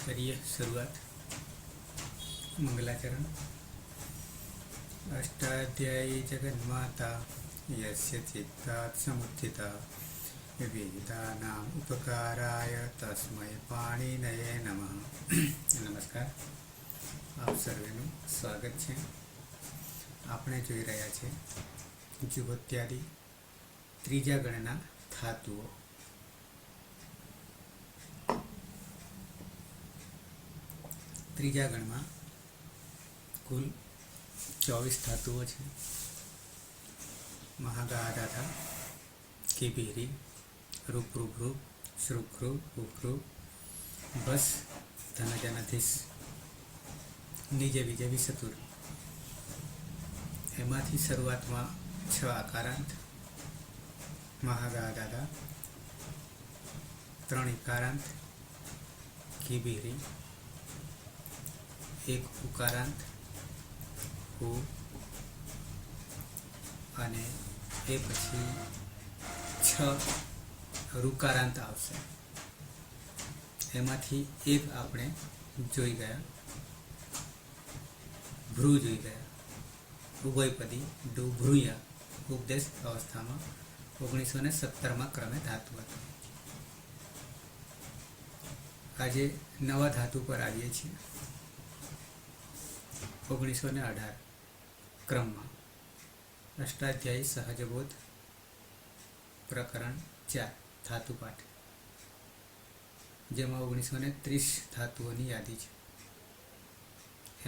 करिए शुरुआत। मंगलाचरण। अष्टाध्यायी जगन्माता यस्य चित्तात् समुत्थिता वेदानाम् उपकाराय तस्मै पाणिनये नमः। नमस्कार, आप सर्वेનું સ્વાગત છે। આપણે જોઈ રહ્યા છે જુગોત્યાદિ ત્રીજા ગણના ધાતુઓ। ત્રીજા ગણમાં કુલ 24 ધાતુઓ છે। મહાગાધાતા, કિભીરી, રૂપરૂભૃ, શ્રુભૃ, ઉભૃ, બસ, ધનજનધીશ, નિજ વિજય વિસતુર। એમાંથી શરૂઆતમાં 6 આકારાંત, મહાગાધાતા, 3 ઇકારાંત, કિભીરી, 1 ઉકારાંત ઉ, અને એ પછી 6 રુકારાંત આવશે। એમાંથી એક આપણે જોઈ ગયા, ભ્રુ જોઈ ગયા। ઉભયપદી ડુભ્રુયા ઉપદેશ અવસ્થામાં 1917માં ક્રમે ધાતુ હતું। આજે નવા ધાતુ પર આવીએ છીએ। 1918 ક્રમમાં અષ્ટાધ્યાયી સહજબોધ પ્રકરણ 4 ધાતુપાઠ, જેમાં 1930 ધાતુઓની યાદી છે।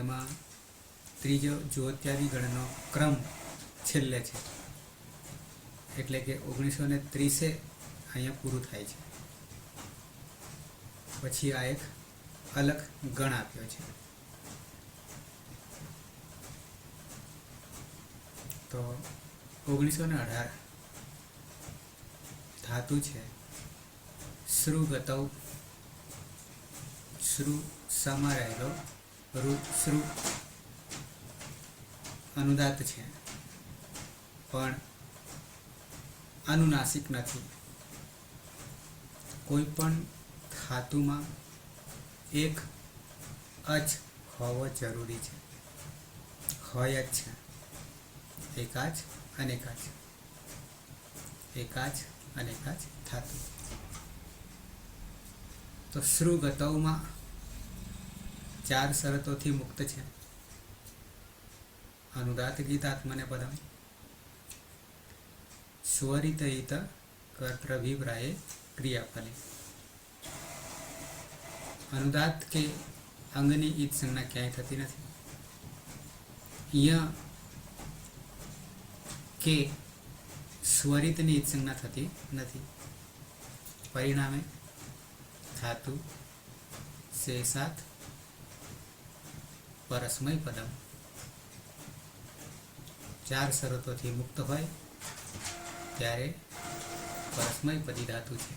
એમાં ત્રીજો જુગોત્યાદિ ગણનો ક્રમ છેલ્લે છે, એટલે કે 1930 અહીંયા પૂરું થાય છે। પછી આ એક અલગ ગણ આપ્યો છે। તો 1918 ધાતુ છે શ્રુગતૌ। શ્રુ સામાં રહેલો શ્રુ અનુદાત છે, પણ અનુનાસિક નથી। કોઈ પણ ધાતુમાં એક અચ હોવો જરૂરી છે, હોય જ છે। એકાચ અનેકાચ, એકાચ અનેકાચ ધાતુ। તો શ્રુગતૌમાં 4 શરતોથી મુક્ત છે। અનુદાત ગીતાત્મને પદમ, સ્વરિતહિત કર્તૃભિપ્રાયે ક્રિયાફલે। અનુદાત કે અંગની ઈદ સંજ્ઞા ક્યાંય થતી નથી। અહીંયા કે સ્વરિતની ઈદ સંજ્ઞા થતી નથી। પરિણામે ધાતુ શેષાત પરસ્મય પદમ 4 શરતોથી મુક્ત હોય ત્યારે પરસ્મય પદી ધાતુ છે।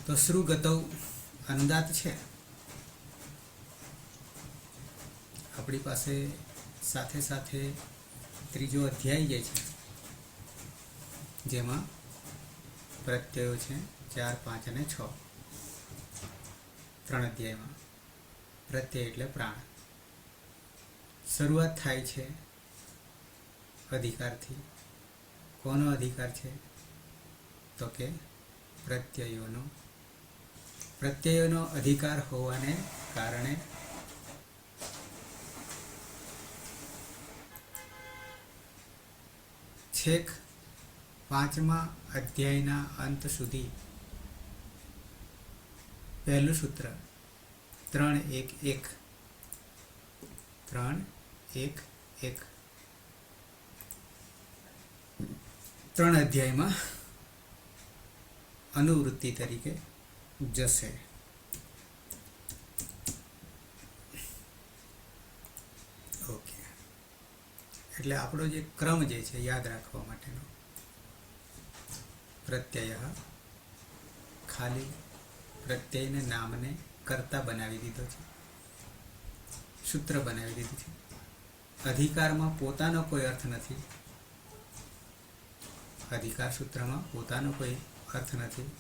તો શ્રુગતૌ અનુદાત છે। આપણી પાસે સાથે સાથે ત્રીજો અધ્યાય જે છે, જેમાં પ્રત્યયો છે 4, 5 અને 6। 3 અધ્યાયમાં પ્રત્યય એટલે પ્રાણ। શરૂઆત થાય છે અધિકારથી। કોનો અધિકાર છે? તો કે પ્રત્યયોનો। પ્રત્યયોનો અધિકાર હોવાને કારણે છેક 5મા અધ્યાયના અંત સુધી પહેલું સૂત્ર 3-1-1 3-1-1 3 અધ્યાયમાં અનુવૃત્તિ તરીકે જશે। ઓકે, એટલે આપણો જે ક્રમ જે છે યાદ રાખવા માટેનો, પ્રત્યય ખાલી પ્રત્યયને નામને કર્તા બનાવી દીધો છે, સૂત્ર બનાવી દીધું છે। અધિકારમાં પોતાનો કોઈ અર્થ નથી। અધિકાર સૂત્રમાં પોતાનો કોઈ અર્થ નથી।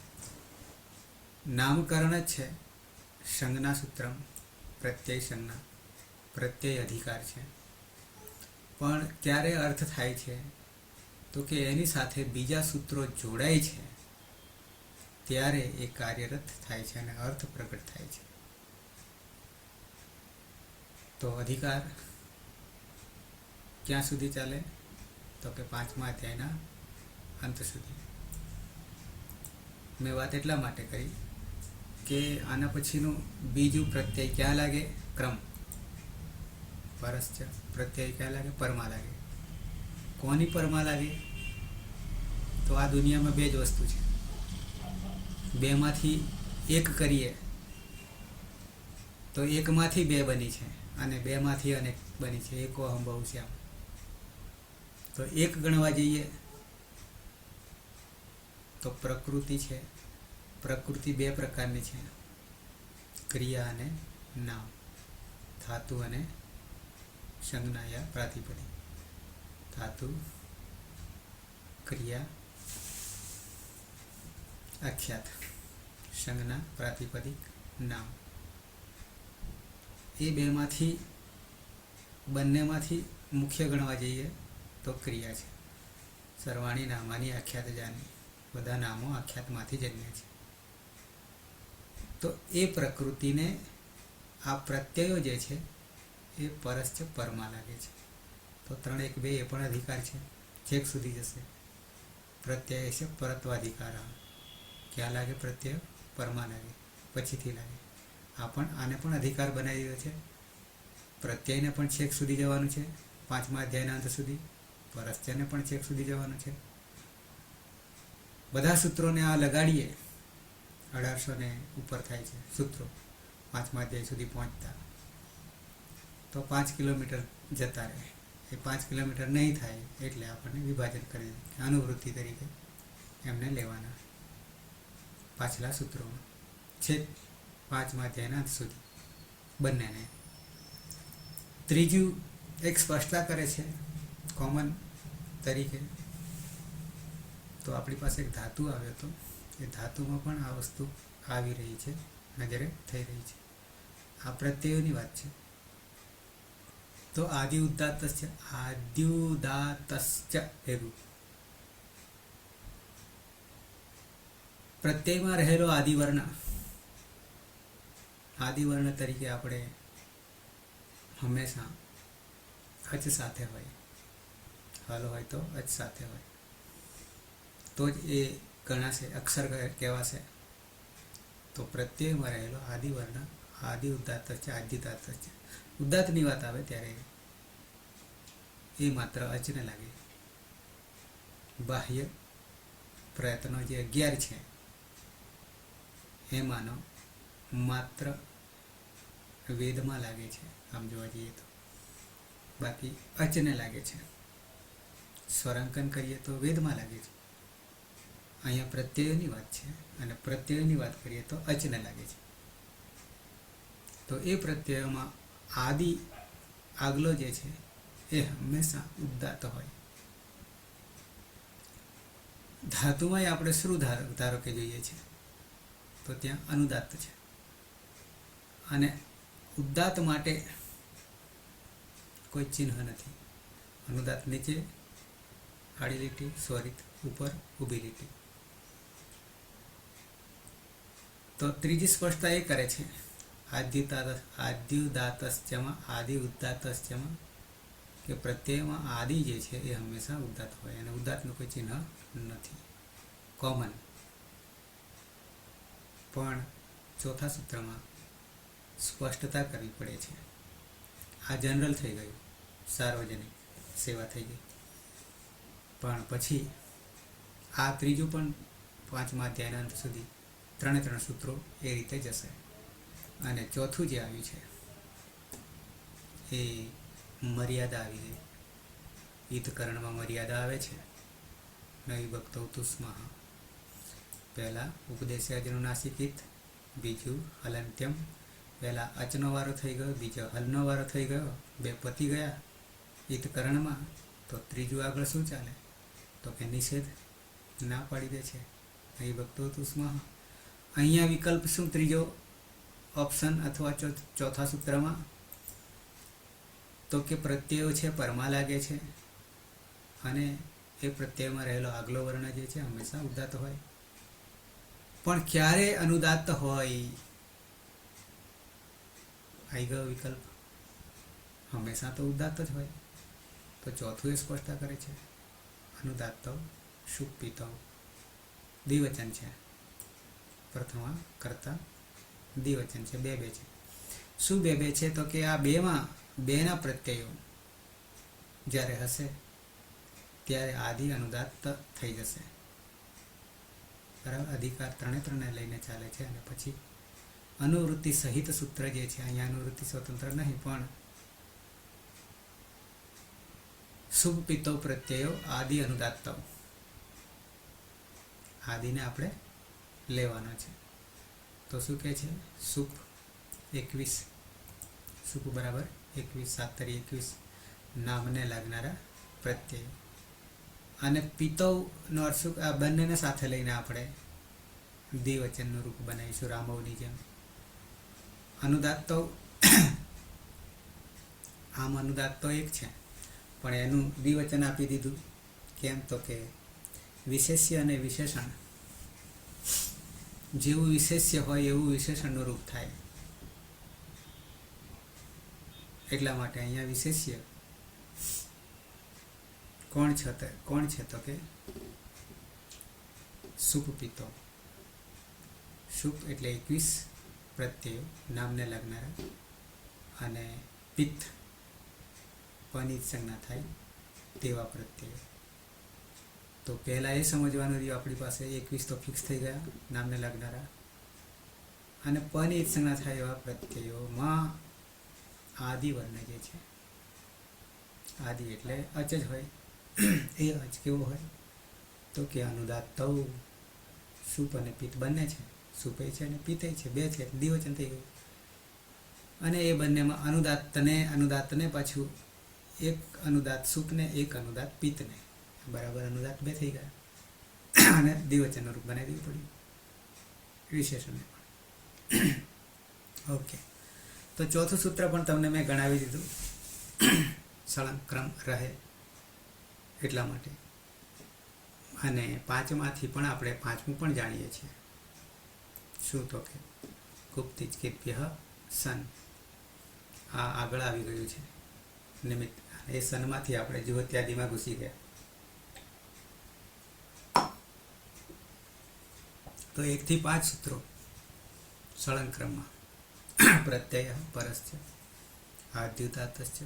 નામકરણ જ છે સંજ્ઞા સૂત્રમ, પ્રત્યય સંજ્ઞા, પ્રત્યય અધિકાર છે. પણ ક્યારે અર્થ થાય છે તો કે એની સાથે બીજા સૂત્રો જોડાય છે ત્યારે એ કાર્યરત થાય છે અને અર્થ પ્રગટ થાય છે. તો અધિકાર ક્યાં સુધી ચાલે તો કે 5મા અધ્યાયના અંત સુધી. મેં વાત એટલા માટે કરી કે આના પછીનું બીજું પ્રત્યય ક્યાં લાગે? ક્રમ. પરસ્ચ પ્રત્યય ક્યાં લાગે? પરમાં લાગે. કોની પરમાં લાગે? તો આ દુનિયામાં બે જ વસ્તુ છે. બેમાંથી એક કરીએ તો એકમાંથી બે બની છે અને બેમાંથી અનેક બની છે. એકો અહમ બહુશ્યામ. તો એક ગણવા જઈએ તો પ્રકૃતિ છે. પ્રકૃતિ બે પ્રકારની છે, ક્રિયા અને નામ, ધાતુ અને સંજ્ઞા યા પ્રાતિપદિક. ધાતુ, ક્રિયા, આખ્યાત, સંજ્ઞા, પ્રાતિપદિક, નામ. એ બેમાંથી બંનેમાંથી મુખ્ય ગણવા જઈએ તો ક્રિયા છે. સર્વાણી નામાની આખ્યાત જાની. બધા નામો આખ્યાતમાંથી જન્મે છે. તો એ પ્રકૃતિને આ પ્રત્યયો જે છે એ પરસ્ચ પરમાં લાગે છે. તો 3 1 2 એ પણ અધિકાર છે, છેક સુધી જશે. પ્રત્યય છે પરત્વાધિકાર. ક્યાં લાગે? પ્રત્યય પરમાં લાગે, પછીથી લાગે. આને પણ અધિકાર બનાવી દીધો છે. પ્રત્યયને પણ છેક સુધી જવાનું છે, 5મા અધ્યાયના અંત સુધી. પરસ્ચને પણ છેક સુધી જવાનું છે. બધા સૂત્રોને આ લગાડીએ 1800 ને ઉપર થાય છે સૂત્રો 5મા અધ્યાય સુધી પહોંચતા. તો 5 કિલોમીટર જતા રહે. એ 5 કિલોમીટર નહીં થાય એટલે આપણને વિભાજન કરી અનુવૃત્તિ તરીકે એમને લેવાના પાછલા સૂત્રોમાં છે 5મા અધ્યાયના અંત સુધી બંનેને. ત્રીજું એક સ્પષ્ટતા કરે છે કોમન તરીકે. તો આપણી પાસે એક ધાતુ આવ્યો હતો, એ ધાતુમાં પણ આ વસ્તુ આવી રહી છે, નજરે થઈ રહી છે. આ પ્રત્યયોની વાત છે. તો આદિ ઉદાત્તસ્ય, આદ્યુદાત્તસ્ય એવું પ્રત્યયમાં રહેલો આદિવર્ણ, આદિવર્ણ તરીકે આપણે હંમેશા અચ સાથે હોય, હલ હોય તો અચ સાથે હોય તો જ એ ગણાશે, અક્ષર કહેવાશે. તો પ્રત્યયમાં રહેલો આદિવર્ણ આદિ ઉદાત્ત છે, આદ્યુદાત્ત છે. ઉદાત્તની વાત આવે ત્યારે એ માત્ર અચને લાગે. બાહ્ય પ્રયત્નો જે 11 છે એમાંનો માત્ર વેદમાં લાગે છે આમ જોવા જઈએ તો, બાકી અચને લાગે છે. સ્વરાંકન કરીએ તો વેદમાં લાગે છે. અહીંયા પ્રત્યયની વાત છે અને પ્રત્યયની વાત કરીએ તો અચને લાગે છે. તો એ પ્રત્યયોમાં આદિ આગલો જે છે એ હંમેશા ઉદાત્ત હોય. ધાતુમાં આપણે શું ધારો કે જોઈએ છે તો ત્યાં અનુદાત્ત છે. અને ઉદાત્ત માટે કોઈ ચિહ્ન નથી. અનુદાત્ત નીચે આડી લીટી, સ્વરિત ઉપર ઊભી લીટી. તો ત્રીજી સ્પષ્ટતા એ કરે છે આદ્યુદાત્તસ્યમાં, આદિ ઉદાત્તસ્યમાં કે પ્રત્યયમાં આદિ જે છે એ હંમેશા ઉદાત્ત હોય અને ઉદાત્તનું કોઈ ચિહ્ન નથી, કોમન. પણ ચોથા સૂત્રમાં સ્પષ્ટતા કરવી પડે છે. આ જનરલ થઈ ગયું, સાર્વજનિક સેવા થઈ ગઈ. પણ પછી આ ત્રીજું પણ 5મા અધ્યાયના અંત સુધી 3 સૂત્રો એ રીતે જશે. અને ચોથું જે આવ્યું છે એ મર્યાદા આવી ગઈ. ઈતકરણમાં મર્યાદા આવે છે. નવી ભક્તો તુસ્મઃ. પહેલા ઉપદેશે અજનુનાસિક ઈત, બીજું હલંત્યમ. પહેલા અચનો વારો થઈ ગયો, બીજો હલનો વારો થઈ ગયો, 2 પતી ગયા ઈતકરણમાં. તો ત્રીજું આગળ શું ચાલે તો કે નિષેધ, ના પાડી દે છે. નવી ભક્તો તુસ્મઃ. અહીંયા વિકલ્પ શું ત્રીજો ઓપ્શન અથવા ચોથા સૂત્રમાં? તો કે પ્રત્યયો છે પરમાં લાગે છે અને એ પ્રત્યયમાં રહેલો આગલો વર્ણ જે છે હંમેશા ઉદાત્ત હોય. પણ ક્યારે અનુદાત્ત હોય? આવી ગયો વિકલ્પ. હંમેશા તો ઉદાત્ત જ હોય. તો ચોથું એ સ્પષ્ટતા કરે છે અનુદાત્ત શુક પિતૌ દ્વિવચન છે. પ્રથમ કરતા દ્વિવચન છે, બે છે. શું બે છે? તો કે આ બેના પ્રત્યયો જ્યારે હશે ત્યારે આદિ અનુદાત્ત થઈ જશે. બરાબર. અધિકાર ત્રણે લઈને ચાલે છે. અને પછી અનુવૃત્તિ સહિત સૂત્ર જે છે, અહીંયા અનુવૃત્તિ સ્વતંત્ર નહીં પણ શુભ પિત્તૌ પ્રત્યયો આદિ અનુદાત્ત, આદિને આપણે લેવાનો છે. તો શું કહે છે? સુપ 21, સુપ બરાબર 21, 7 તરી 21 નામને લાગનારા પ્રત્યય. અને પિતૌનો અર્થ શું? આ બંનેને સાથે લઈને આપણે દ્વિવચનનું રૂપ બનાવીશું રામવની જેમ. અનુદાત્તો આમ અનુદાત્તો એક છે પણ એનું દ્વિવચન આપી દીધું. કેમ? તો કે વિશેષ્ય અને વિશેષણ જેવું વિશેષ્ય હોય એવું વિશેષણનું રૂપ થાય. એટલા માટે અહીંયા વિશેષ્ય કોણ છે? તો કે સુપ પિત્તો. સુપ એટલે 21 પ્રત્યયો નામને લાગનારા અને પિત્ત પની સંજ્ઞા થાય તેવા પ્રત્યયો. તો પહેલાં એ સમજવાનું રહ્યું આપણી પાસે 21 તો ફિક્સ થઈ ગયા નામને લાગનારા, અને પની સંજ્ઞા થાય એવા પ્રત્યયોમાં આદિ વર્ણ જે છે, આદિ એટલે અચ જ હોય. એ અચ કેવો હોય? તો કે અનુદાત્તૌ. સુપ અને પિત્ત બંને છે, સુપે છે અને પિત્તે છે, બે છે, દ્વિવચન થઈ ગયું. અને એ બંનેમાં અનુદાત્તને પાછું એક અનુદાત્ત સુપને એક અનુદાત્ત પિત્તને બરાબર અનુદાત્ત બે થઈ ગયા અને દ્વિવચનનું રૂપ બનાવી દેવું પડ્યું વિશેષણને પણ. ઓકે. તો ચોથું સૂત્ર પણ તમને મેં ગણાવી દીધું સળંગ ક્રમ રહે એટલા માટે. અને પાંચમાંથી પણ આપણે પાંચમું પણ જાણીએ છીએ. શું? તો કે ગુપ્તિચકેભ્યઃ સન. આ આગળ આવી ગયું છે નિમિત્ત. એ સનમાંથી આપણે જુવત્યાદિમાં ઘૂસી ગયા. તો 1 થી 5 સૂત્રો સળંગ ક્રમમાં. પ્રત્યય પરસ્ચ આદ્યુદાત્તશ્ચ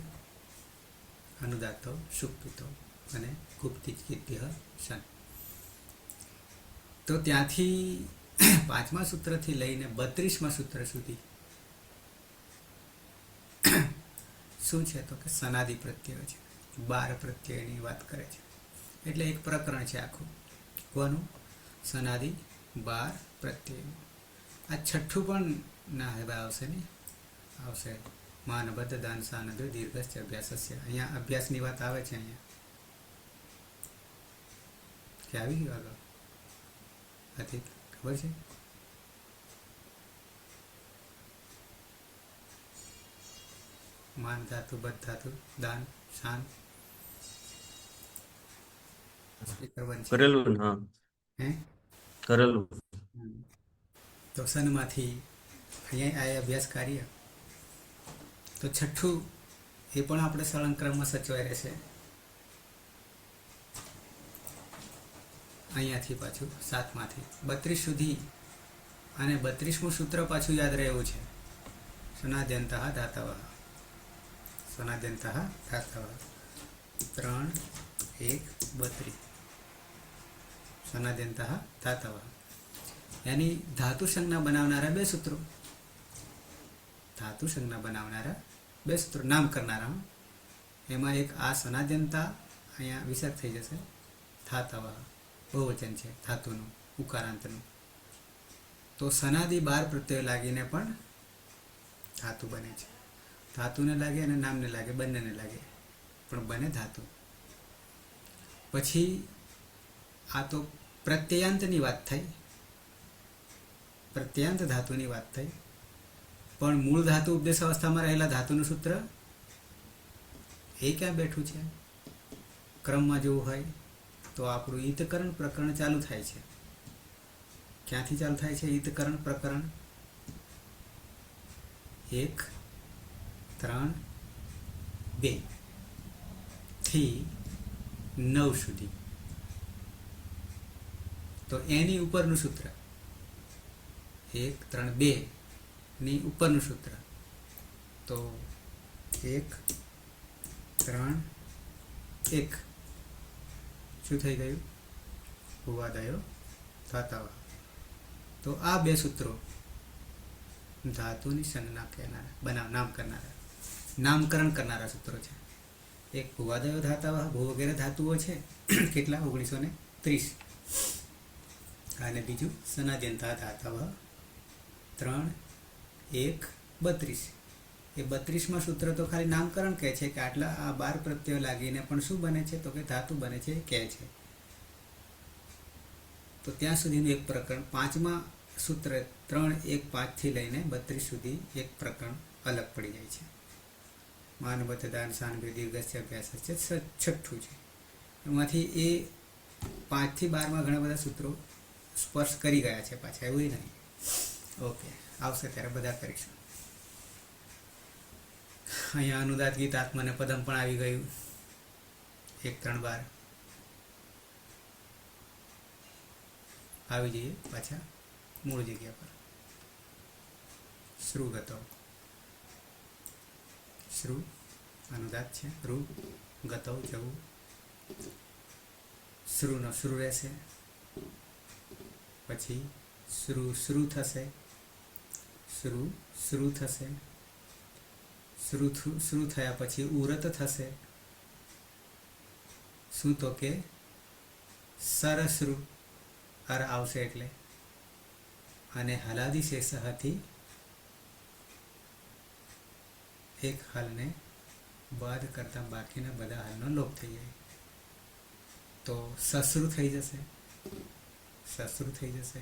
અનુદાત્તો શુક પિત્તો અને ગુપ્તિચકેભ્યઃ સન. તો ત્યાંથી 5મા સૂત્રથી લઈને 32મા સૂત્ર સુધી શું છે? તો કે સનાદિ પ્રત્યયો છે. 12 પ્રત્યયની વાત કરે છે. એટલે એક પ્રકરણ છે આખું. કોનું? સનાદિ 12 પ્રત્યય. આ છઠ્ઠું પણ ના હવે આવશે ને, આવશે માનબદ્ધ દાન સાનદ દીર્ઘસ્ચ અભ્યાસસ્ય. અહીંયા અભ્યાસની વાત આવે છે. અહીંયા કે આવી ગયું આગળ હતી ખબર છે? માન ધાતુ, બદ્ધ ધાતુ, દાન, શાન કરેલું. હા, હે કરેલું. તો સનમાંથી અહીંયા આ અભ્યાસ કાર્ય. તો છઠ્ઠું એ પણ આપણે સળંગ ક્રમમાં સચવાઈ રહેશે. અહીંયાથી પાછું 7માંથી 32 સુધી. અને 32મું સૂત્ર પાછું યાદ રહેવું છે. સનાદ્યંતઃ ધાતવ. સનાદ્યંતઃ ધાતવ 3, 1, 32. સનાદ્યંતઃ ધાતવ यानी धातु संज्ञा बनावनारा बे सूत्रों. धातु संज्ञा बनावनारा बे सूत्रों नाम करनारा. एमा एक आ सनाद्यंता अहींया विसर्ग थई जशे. धातव बहुवचन छे धातुनुं उकारांतनुं. तो सनादि 12 प्रत्यय लागीने पण धातु बने छे. धातुने लागे अने नामने लागे बंनेने लागे पण बने धातु. पछी आ तो प्रत्ययांतनी वात थई. પ્રત્યંત ધાતુની વાત થઈ, પણ મૂળ ધાતુ ઉપદેશ અવસ્થામાં રહેલા ધાતુનું સૂત્ર એ ક્યાં બેઠું છે? ક્રમમાં જોવું હોય તો આપણું ઈતકરણ પ્રકરણ ચાલુ થાય છે. ક્યાંથી ચાલુ થાય છે ઈતકરણ પ્રકરણ? 1, 3, 2 થી 9 સુધી. તો એની ઉપરનું સૂત્ર 1, 3, 2 ની ઉપરનું સૂત્ર તો 1, 3, 1 શું થઈ ગયું? ભુવાદયો ધાતાવા. તો આ બે સૂત્રો ધાતુની સંજ્ઞા કહેનારા નામકરણ કરનારા સૂત્રો છે. એક ભુવાદયો ધાતાવા, ભૂ વગેરે ધાતુઓ છે કેટલા? 1930. અને બીજું સનાદ્યંતા ધાતાવા 3, 1, 32. એ 32માં સૂત્ર તો ખાલી નામકરણ કહે છે કે આટલા આ 12 પ્રત્યયો લાગીને પણ શું બને છે? તો કે ધાતુ બને છે કહે છે. તો ત્યાં સુધીનું એક પ્રકરણ. 5મા સૂત્ર 3, 1, 5 થી લઈને 32 સુધી એક પ્રકરણ અલગ પડી જાય છે. માનવતદાન સાનભી દીર્ઘસ્ય અભ્યાસ છે છઠ્ઠું છે. એમાંથી એ 5 થી 12માં ઘણા બધા સૂત્રો સ્પર્શ કરી ગયા છે પાછા, એવું નહીં. ઓકે, આવશે ત્યારે બધા કરીશું. અહીંયા અનુદાત ગીત આત્મને પદમ પણ આવી ગયું. 1, 3, 12 આવી જઈએ પાછા મૂળ જગ્યા પર. શ્રુ ગતો, શ્રુ અનુદાત છે, રૂ ગતો જવું. શ્રુનો શ્રુ રહેશે, પછી શ્રુ થશે, શ્રુ થશે, શ્રુ થયા પછી ઉરત થશે. શું? તો કે સરશ્રુ અર આવશે એટલે. અને હલાદી શેષથી એક હલને બાદ કરતા બાકીના બધા હલનો લોપ થઈ જાય તો સસરું થઈ જશે. સસરું થઈ જશે.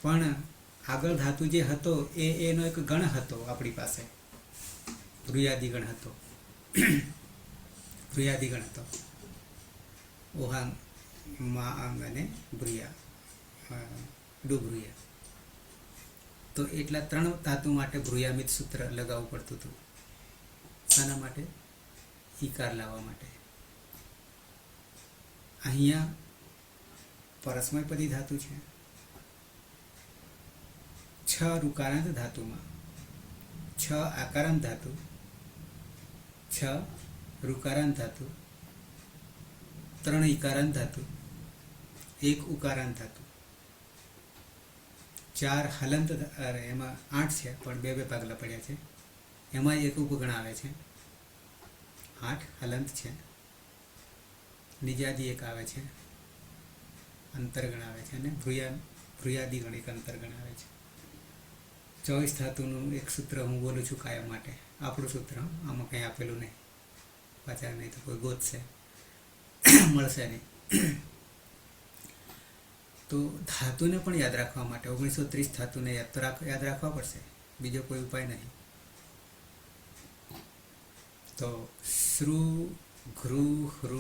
પણ આગળ ધાતુ જે હતો એનો એક ગણ હતો આપણી પાસે, ભ્રુયાદિગણ હતો. ભ્રુયાદિગણ હતો. ઓહાંગ મા અંગ અને ભ્રુયા ડુભ્રુયા. તો એટલા 3 ધાતુ માટે ભ્રુયામિત સૂત્ર લગાવવું પડતું હતું. શાના માટે? ઈકાર લાવવા માટે. અહીંયા પરસ્મયપદી ધાતુ છે. 6 ઋકારાંત ધાતુમાં 6 આકારાંત ધાતુ, 6 ઋકારાંત ધાતુ, 3 ઈકારાંત ધાતુ, 1 ઉકારાંત ધાતુ, 4 હલંત, એમાં 8 છે પણ 2 ભાગલા પડ્યા છે. એમાં એક ઉપગણ આવે છે. 8 હલંત છે. નિજાદી એક આવે છે, અંતર્ગણ આવે છે, અને ભ્રુયાદિગણ એક અંતર્ગણ આવે છે. 24 ધાતુનું એક સૂત્ર હું બોલું છું કાયમ માટે. આપણું સૂત્ર, આમાં કંઈ આપેલું નહીં. પાછા નહીં તો કોઈ ગોતશે, મળશે નહીં. તો ધાતુને પણ યાદ રાખવા માટે 1930 ધાતુને યાદ રાખવા પડશે. બીજો કોઈ ઉપાય નહીં. તો શ્રુ, ઘ્રુ, હૃ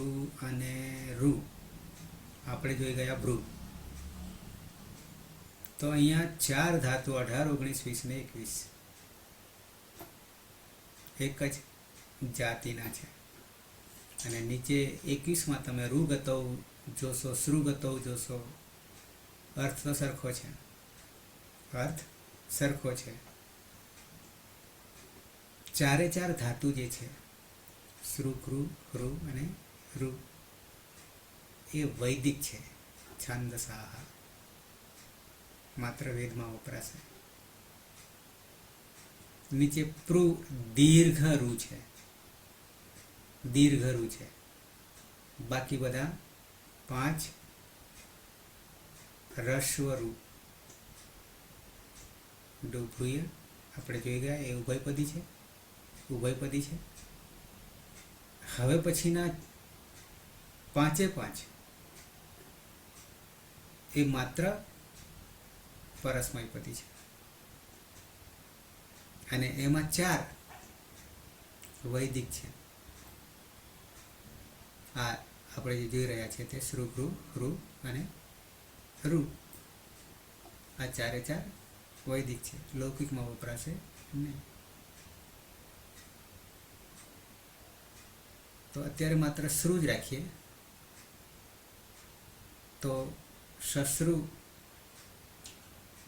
અને રૂ આપણે જોઈ ગયા ભ્રુ. તો અહીંયા 4 ધાતુ 18, 19, 20 ને 21 એક જ જાતિના છે. અને નીચે 21માં તમે રૂ ગતવ જોશો, શ્રુ ગતવ જોશો. અર્થ તો સરખો છે, અર્થ સરખો છે. 4 ધાતુ જે છે શ્રુ, કૃ, હૃ અને રૂ એ વૈદિક છે. છાંદસાહ માત્ર વેદમાં વપરાશે. નીચે પ્રુ દીર્ઘ રૂ છે, દીર્ઘ રૂ છે. બાકી બધા 5 રસ્વરૂ. ડુભ્રુય આપણે જોઈ ગયા, એ ઉભયપદી છે, ઉભયપદી છે. હવે પછીના 5 એ માત્ર પરસ્મયપદી છે, અને એમાં 4 વૈદિક છે. આ આપણે જે જોઈ રહ્યા છીએ તે શ્રુ, ગૃ, હૃ અને ઋ. આ 4 વૈદિક છે, લૌકિકમાં વપરાશે નહીં. તો અત્યારે માત્ર શ્રુ જ રાખીએ. તો શશ્રુ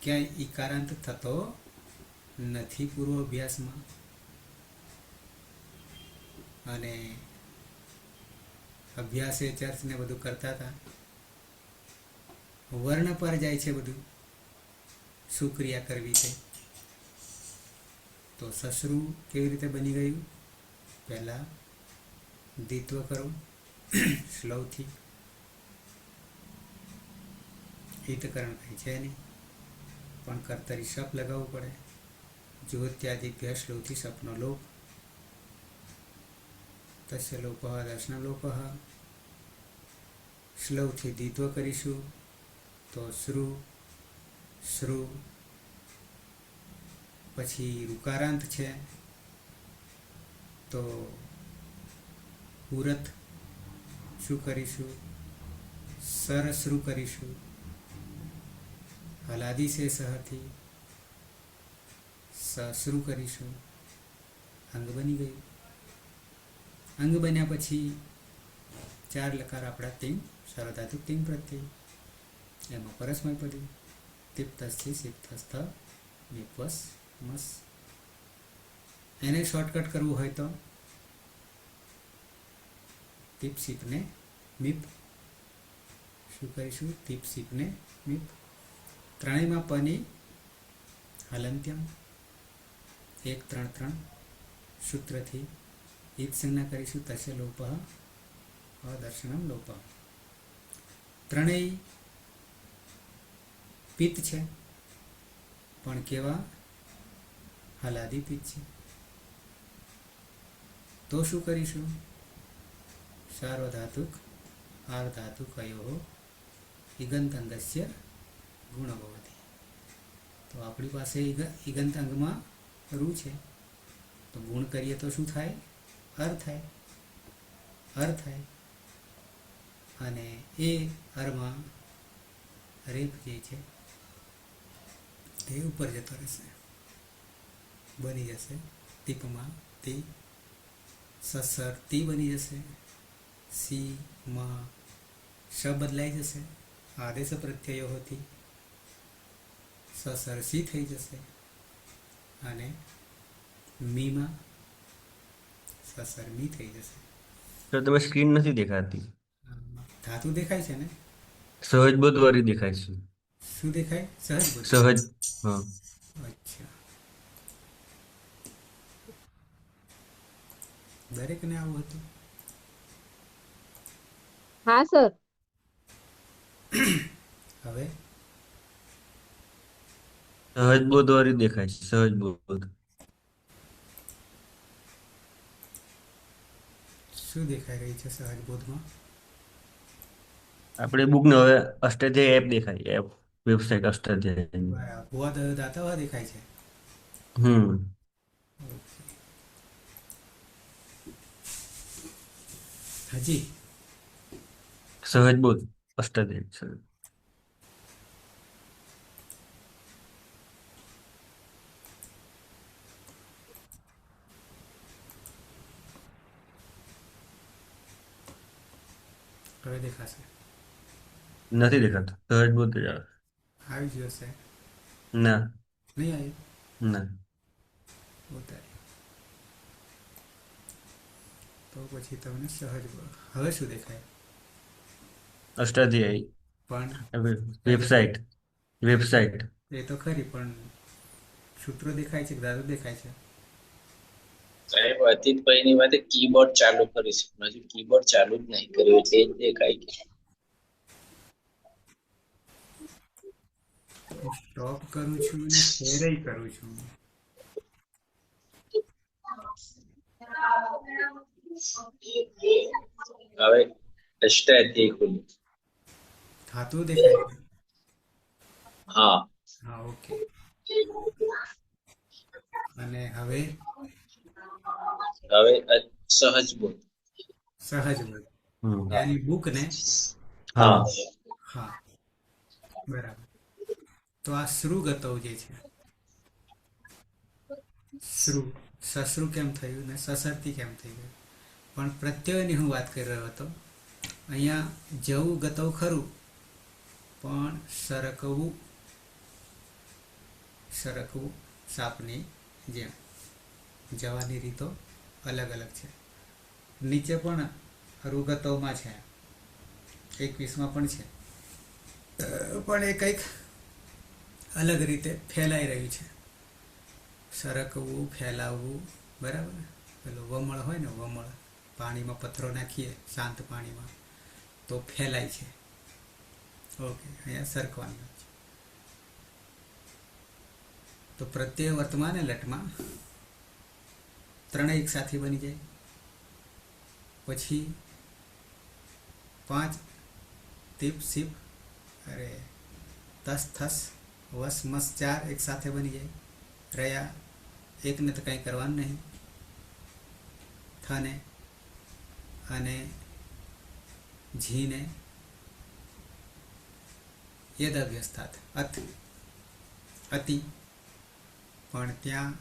ક્યાંય ઈકારાંત થતો નથી પૂર્વ અભ્યાસમાં, અને અભ્યાસ એ ચર્ચ ને બધું કરતા હતા, વર્ણ પર જાય છે બધું, શું ક્રિયા કરવી છે. તો શશ્રુ કેવી રીતે બની ગયું? પહેલા દ્વિત્વ કરો શ્લવથી, હિતકરણ કંઈ છે નહીં, પણ કર્તરી શપ લગાવવું પડે. જ્યોત્યાદિભ્ય શ્લોથી શપનો લોપ, તસ્ય લોપ દર્શન લોપ. શ્લવથી દ્વિત્વ કરીશું તો શ્રુ, શ્રુ, પછી ઋકારાંત છે તો ઉરત. શું કરીશું? સરશ્રુ કરીશું. હલાદી છે સહથી સશ્રુ કરીશું. અંગ બની ગયું. અંગ બન્યા પછી 4 લકાર આપણા તિંગ, સાર્વધાતુક તિંગ પ્રત્યય, એમાં પરસ્મયપદી તિપ્તસ્થી સિપ્તસ્થ નિપસ મસ. એને શોર્ટકટ કરવું હોય તો તિપ સિપને મીપ. શું કરીશું? તિપ સિપને મીપ. ત્રણેયમાં પની હલંત્યમ 1 3 3 સૂત્રથી ઈદ સંજ્ઞા કરીશું. તસ્ય લોપ અદર્શનમ લોપ. ત્રણેય પિત્ત છે, પણ કેવા? હલાદી પિત્ત છે. તો શું કરીશું? સાર્વધાતુક આર્ધાતુકયો ઇગંત અંગસ્ય ગુણ ભવતી. તો આપણી પાસે ઇગંત અંગમાં રૂ છે, તો ગુણ કરીએ તો શું થાય? અર થાય. અર થાય, અને એ અરમાં રેપ જે છે એ ઉપર જતો રહેશે, બની જશે ટીપમાં તી. સસર તી બની જશે. સી માં શ બદલાઈ જશે આદેશ પ્રત્યયો હોતી. સસર સી થઈ જશે, અને મીમાં સસર મી થઈ જશે. તો તમે સ્ક્રીન નથી દેખાતી, ધાતુ દેખાય છે ને? સહજ બોધ વાળી દેખાય છે. શું દેખાય? સહજ બોધ. સહજ, હા. અચ્છા, દરેકને આવું હતું? હા સર. હવે સહજ બોધ વાળી દેખાય છે, સહજ બોધ. શું દેખાઈ રહી છે સહજ બોધમાં? આપણે બુક ને હવે અષ્ટાધ્યાય એપ દેખાય, એપ વેબસાઇટ અષ્ટાધ્યાય. બરાબર, ભુવા દાતા દેખાય છે. હમ. હજી સહજ બોધ અષ્ટાધ્યાય સહજ. હવે દેખાશે? નથી દેખાતું, સહજ બોધ જ આવે. આવી ગયો છે? ના. નહીં આવી? ના. ઉતારી તો પછી તમને સહજ બોધ. હવે શું દેખાય? અષ્ટાધ્યાય પણ વેબસાઇટ, વેબસાઇટ. એ તો ખરી, પણ સૂત્રો દેખાય છે કે ધાતુ દેખાય છે? સાહેબ અતીતભાઈની વાતે કીબોર્ડ ચાલુ કરીશ, હજુ કીબોર્ડ ચાલુ જ નહીં કર્યું એટલે જ દેખાય કે સ્ટોપ કરું છું ને ફેરઈ કરું છું. હવે અષ્ટાધ્યાય ખોલ્યું. ધાતુ દેખાય છે? હા. હા, ઓકે. અને હવે હવે સહજ બોધ. સહજ બોધ, હમ એની બુક ને. હા. હા હા, બરાબર. તો આ શ્રુગતવ જે છે, શ્રુ સસરું કેમ થયું ને સસરતી કેમ થઈ ગયું, પણ પ્રત્યયની હું વાત કરી રહ્યો હતો. અહીંયા જવું ગતવ ખરું, પણ સરકવું સાપની જેમ જવાની રીતો અલગ અલગ છે. નીચે પણ રુગતવમાં છે, 21માં પણ છે, પણ એ કંઈક અલગ રીતે ફેલાઈ રહ્યું છે. સરકવું, ફેલાવવું, બરાબર ને? પેલું વમળ હોય ને, વમળ પાણીમાં પથ્થરો નાખીએ શાંત પાણીમાં તો ફેલાય છે. ઓકે, અહીંયા સરકવાનું છે. તો પ્રત્યય વર્તમાન લટમાં ત્રણેય એક સાથે બની જાય. પછી 5 તીપ સીપ અરે તસ થસ વસ મસ 4 એક સાથે બની જાય. રહ્યા એકને તો કંઈ કરવાનું નહીં, થને અને ઝીને યદ અભ્યસ્તાત અતિ, પણ ત્યાં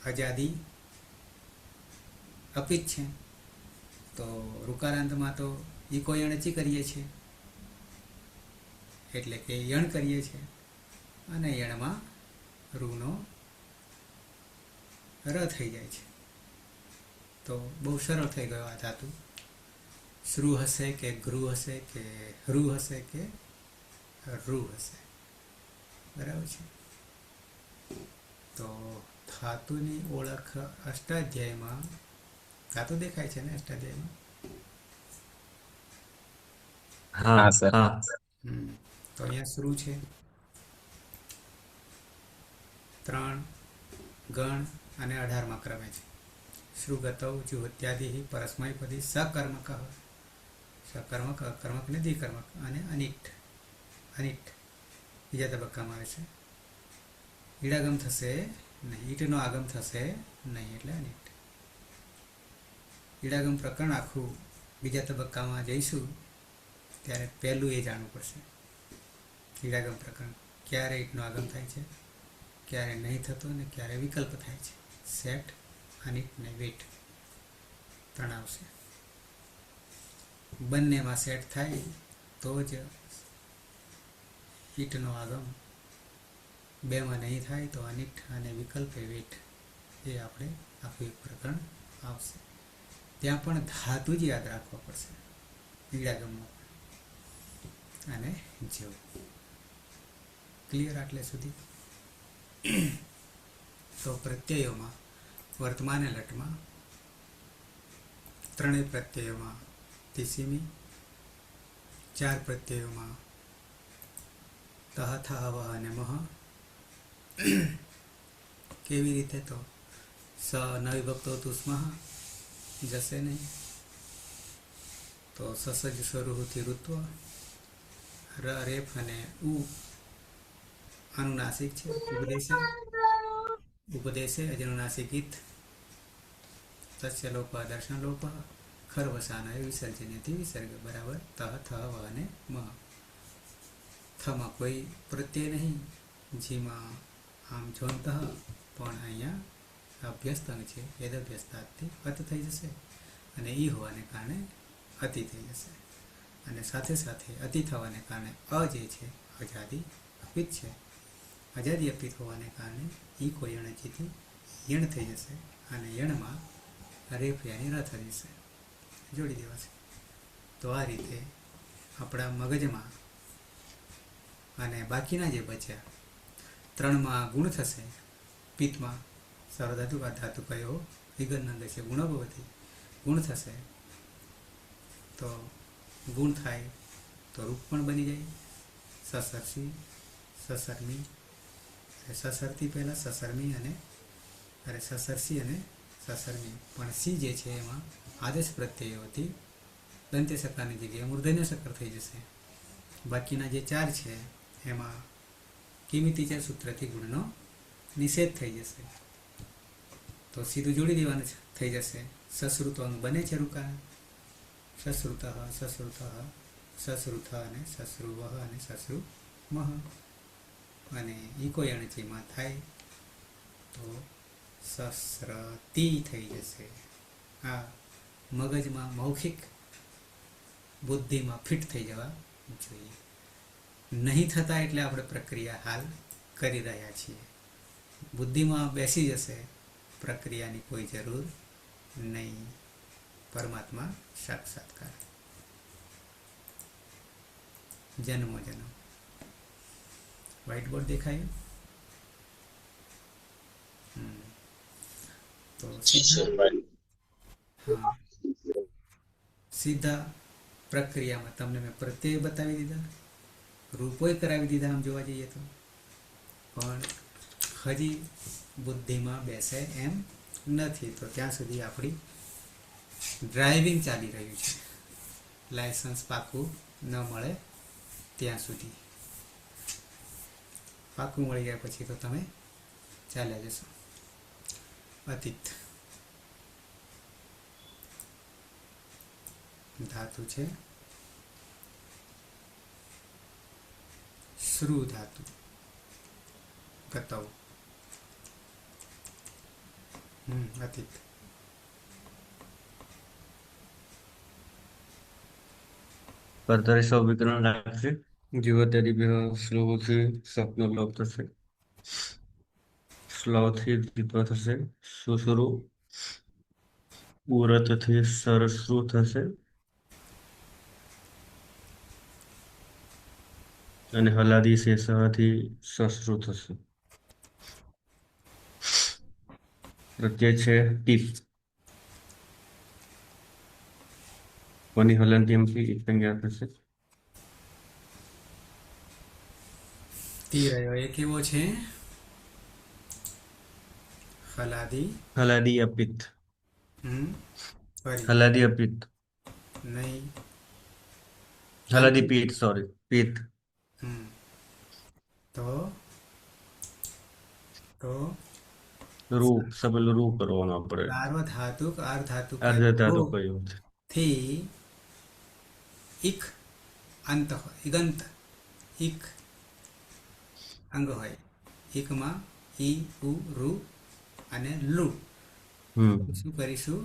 અજાદી અપિત છે. તો ઋકારાંતમાં તો ઈકો યણચી કરીએ છીએ, એટલે કે યણ કરીએ છીએ, અને યણમાં રૂનો ર થઈ જાય છે. તો બહુ સરળ થઈ ગયો આ ધાતુ. શ્રુ હશે કે ગૃહ હશે કે હૃ હશે કે રૂ હશે, બરાબર છે. તો ધાતુની ઓળખ અષ્ટાધ્યાયમાં, ધાતુ દેખાય છે ને અષ્ટાધ્યાયમાં? હા સર. હા તો અહીંયા શ્રુ છે, 3 ગણ અને 18માં ક્રમે છે. શ્રુગતૌ જુહોત્યાદિ પરસ્મયપદી સકર્મક, સકર્મક, અકર્મક ને દ્વિકર્મક, અને અનિટ બીજા તબક્કામાં આવે છે. ઈડાગમ થશે નહીં, ઈટનો આગમ થશે નહીં, એટલે અનિટ. ઈડાગમ પ્રકરણ આખું બીજા તબક્કામાં જઈશું ત્યારે પહેલું એ જાણવું પડશે. ઈડાગમ પ્રકરણ ક્યારે ઈટનો આગમ થાય છે, ક્યારે નહીં થતો, અને ક્યારે વિકલ્પ થાય છે. સેટ, અનિટ ને વેટ 3 આવશે. બંનેમાં સેટ થાય તો જ ઈટનો આગમ, 2માં નહીં થાય તો અનિટ અને વિકલ્પ એ વેટ, એ આપણે આખું એક પ્રકરણ આવશે. ત્યાં પણ ધાતુ જ યાદ રાખવા પડશે ઈડાગમમાં અને જેવું. ક્લિયર આટલે સુધી? તો પ્રત્યયોમાં વર્તમાન લટમાં ત્રણેય પ્રત્યયોમાં તિસીમી, 4 પ્રત્યયોમાં તહ, થહ, વહ અને મહ. કેવી રીતે? તો સ ન વિભક્તો તું સ્મઃ જશે નહીં, તો સસજ સ્વરૂહથી ઋત્વ. ર રેફ અને ઉ અનુનાસિક છે, ઉપદેશે અજનુનાસિક ઇત. તસ્ય લોપ દર્શન લોપ ખરવસાના વિસર્જનથી વિસર્ગ, બરાબર તહ, થ, વ અને મહ. થમાં કોઈ પ્રત્યય નહીં, જીમાં આમ જોનતઃ, પણ અહીંયા અભ્યસ્તંગ છે, વેદ અભ્યસ્તાથી અત થઈ જશે, અને ઈ હોવાને કારણે અતિ થઈ જશે. અને સાથે સાથે અતિ થવાને કારણે અ જે છે અજાદી અપિત છે, અજાદી અપિત હોવાને કારણે ઈ કોઈ યણચીથી યણ થઈ જશે, અને યણમાં રેફ યાની ર થઈ જશે, જોડી દેવાશે. તો આ રીતે આપણા મગજમાં, અને બાકીના જે બચ્યા 3માં ગુણ થશે. પિત્તમાં સર્વધાતુ વા ધાતુ કયો વિગનંદ છે, ગુણ ભવતી ગુણ થશે. તો ગુણ થાય તો રૂપ પણ બની જાય, સસરસી, સસરમી, સસરતી પહેલાં સસરમી અને સસરસી અને સસરમી. પણ સી જે છે એમાં આદેશ પ્રત્યયોથી દંત્ય સકારની જગ્યાએ મૂર્ધન્ય સકર થઈ જશે. બાકીના જે 4 છે એમાં કિમિતિચા સૂત્રથી ગુણનો નિષેધ થઈ જશે. તો સીધું જોડી દેવાનું થઈ જશે. સશ્રુતોનું બને છે રૂકા. સશ્રુત સશ્રુત સશ્રુત અને સશ્રુવ અને સશ્રુમહ. અને ઈકો એણચીમાં થાય તો સસ્રતી થઈ જશે. આ મગજમાં મૌખિક બુદ્ધિમાં ફિટ થઈ જવા જોઈએ. નહીં થતા એટલે આપણે પ્રક્રિયા હાલ કરી રહ્યા છીએ. બુદ્ધિમાં બેસી જશે, પ્રક્રિયાની કોઈ જરૂર નહીં. પરમાત્મા સાક્ષાત્કાર જન્મો જન્મ. વ્હાઇટ બોર્ડ દેખાયું? તો હા, સીધા પ્રક્રિયામાં તમને મેં પ્રત્યય બતાવી દીધા, રૂપોય કરાવી દીધા આમ જોવા જઈએ તો. પણ હજી બુદ્ધિમાં બેસે એમ નથી. તો ત્યાં સુધી આપણી ડ્રાઇવિંગ ચાલી રહ્યું છે. લાયસન્સ પાકું ન મળે ત્યાં સુધી. પાકું મળી ગયા પછી તો તમે ચાલ્યા જશો. અતીત ધાતુ છે શ્રુ ધાતુ. ગતવ અતીત. કર્તરી સૌ વિકરણ રાખશે. જીવત્યાદિભ્ય શ્લોકથી સપનો લોપ થશે. શ્લોકથી દ્વિત્વ થશે. સુસુરુ ઉરતથી સરસુ થશે. અને હલાદી શેષથી સસરું થશે. પ્રત્યય છે ટીપ. કોની હલનથી એક સંજ્ઞા થશે. તી રહ્યો એ કેવો છે? હલાદી. હલાદી અપિત. ફરી હલાદી અપિત. નહીં. હલાદી પીત, સોરી, પીત. તો તો રૂ સબલ રૂ કરવાનો આપણે. સાર્વધાતુક અર્ધાતુક અર્ધ ધાતુ કહ્યું છે. થી ઇક અંત હોય, ઇગંત ઇક અંગ હોય. ઇકમાં ઈ ઉ રૂ અને લુ. શું કરીશું?